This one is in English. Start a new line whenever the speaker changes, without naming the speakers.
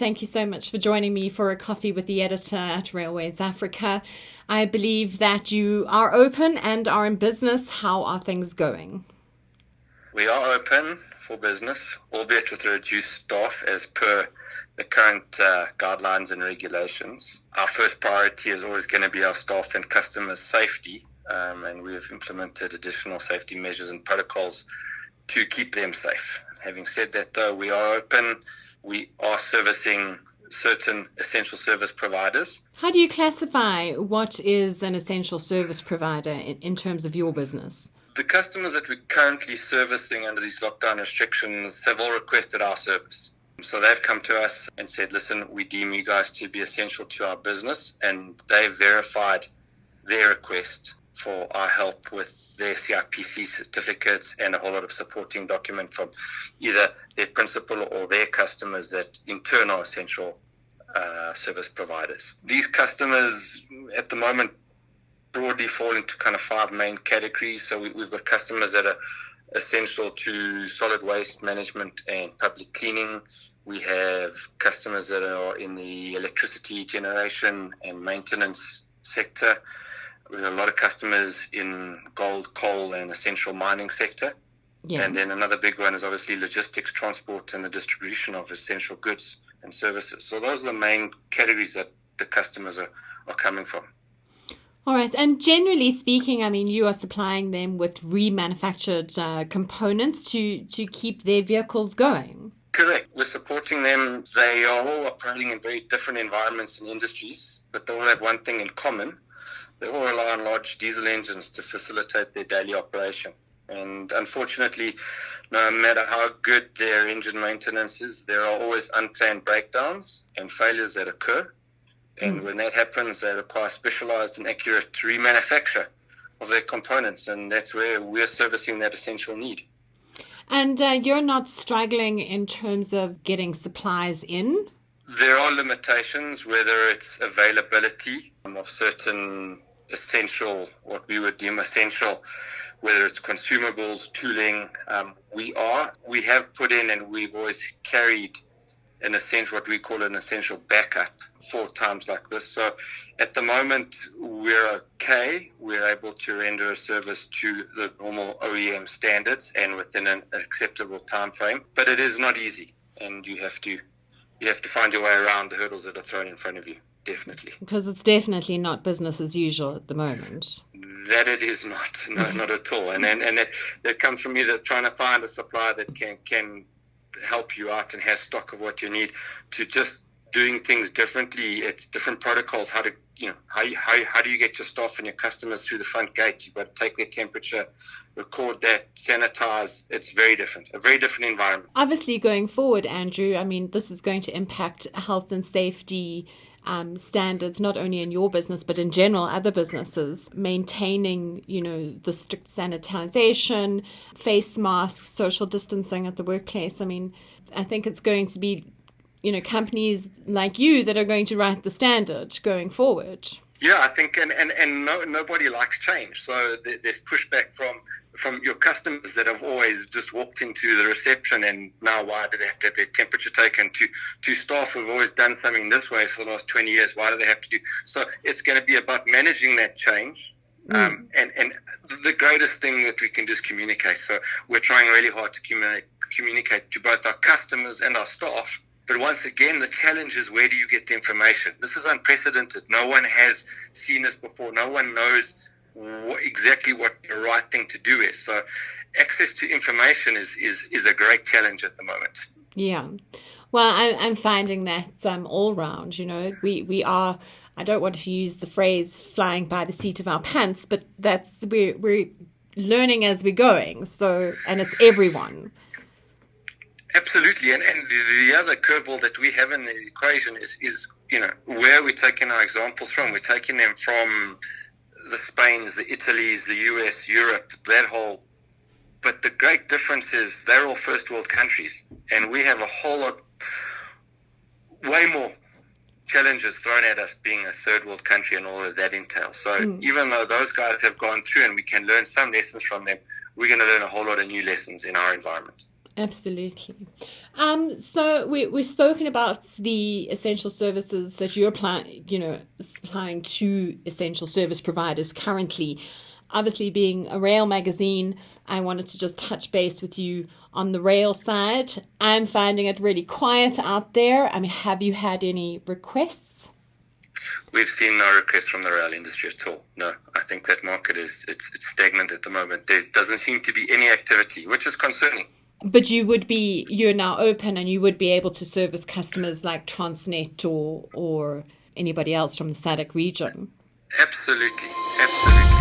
thank you so much for joining me for a coffee with the editor at Railways Africa. I believe that you are open and are in business. How are things going?
We are open for business, albeit with a reduced staff as per the current guidelines and regulations. Our first priority is always going to be our staff and customers' safety, and we have implemented additional safety measures and protocols to keep them safe. Having said that, though, we are open. We are servicing certain essential service providers.
How do you classify what is an essential service provider in terms of your business?
The customers that we're currently servicing under these lockdown restrictions have all requested our service. So they've come to us and said, listen, we deem you guys to be essential to our business, and they've verified their request for our help with their CIPC certificates and a whole lot of supporting document from either their principal or their customers that in turn are essential service providers. These customers at the moment broadly fall into kind of 5 main categories. So we've got customers that are essential to solid waste management and public cleaning. We have customers that are in the electricity generation and maintenance sector. We have a lot of customers in gold, coal, and essential mining sector. Yeah. And then another big one is obviously logistics, transport, and the distribution of essential goods and services. So those are the main categories that the customers are coming from.
All right. And generally speaking, I mean, you are supplying them with remanufactured components to keep their vehicles going.
Correct. We're supporting them. They are all operating in very different environments and industries, but they all have one thing in common. They all rely on large diesel engines to facilitate their daily operation. And unfortunately, no matter how good their engine maintenance is, there are always unplanned breakdowns and failures that occur. And when that happens, they require specialized and accurate remanufacture of their components. And that's where we're servicing that essential need.
And you're not struggling in terms of getting supplies in?
There are limitations, whether it's availability of certain essential, what we would deem essential, whether it's consumables, tooling. We have put in and we've always carried an essential, what we call an essential backup for times like this. So at the moment, we're okay. We're able to render a service to the normal OEM standards and within an acceptable time frame. But it is not easy, and you have to find your way around the hurdles that are thrown in front of you. Definitely.
Because it's definitely not business as usual at the moment.
That it is not. No, not at all. And that comes from either trying to find a supplier that can help you out and has stock of what you need, to just doing things differently. It's different protocols. How do you get your staff and your customers through the front gate? You've got to take their temperature, record that, sanitize. It's very different, a very different environment.
Obviously, going forward, Andrew, I mean, this is going to impact health and safety standards, not only in your business, but in general, other businesses, maintaining, the strict sanitization, face masks, social distancing at the workplace. I mean, I think it's going to be, companies like you that are going to write the standard going forward.
Yeah, I think, and nobody likes change. So there's pushback from your customers that have always just walked into the reception, and now why do they have to have their temperature taken? To staff who have always done something this way for the last 20 years, why do they have to do? So it's going to be about managing that change. And the greatest thing that we can just communicate. So we're trying really hard to communicate to both our customers and our staff. But once again, the challenge is, where do you get the information? This is unprecedented. No one has seen this before. No one knows exactly what the right thing to do is. So access to information is a great challenge at the moment.
Yeah. Well, I'm finding that all round, we are, I don't want to use the phrase flying by the seat of our pants, but we're learning as we're going. So, and it's everyone.
Absolutely. And the other curveball that we have in the equation is where we're taking our examples from. We're taking them from the Spains, the Italys, the US, Europe, that whole. But the great difference is they're all first world countries, and we have a whole lot, way more challenges thrown at us being a third world country and all that that entails. So even though those guys have gone through and we can learn some lessons from them, we're going to learn a whole lot of new lessons in our environment.
Absolutely. So we've spoken about the essential services that you're supplying to essential service providers currently. Obviously, being a rail magazine, I wanted to just touch base with you on the rail side. I'm finding it really quiet out there. I mean, have you had any requests?
We've seen no requests from the rail industry at all. No, I think that market it's stagnant at the moment. There doesn't seem to be any activity, which is concerning.
But you're now open and you would be able to service customers like Transnet or anybody else from the SADC region.
Absolutely, absolutely.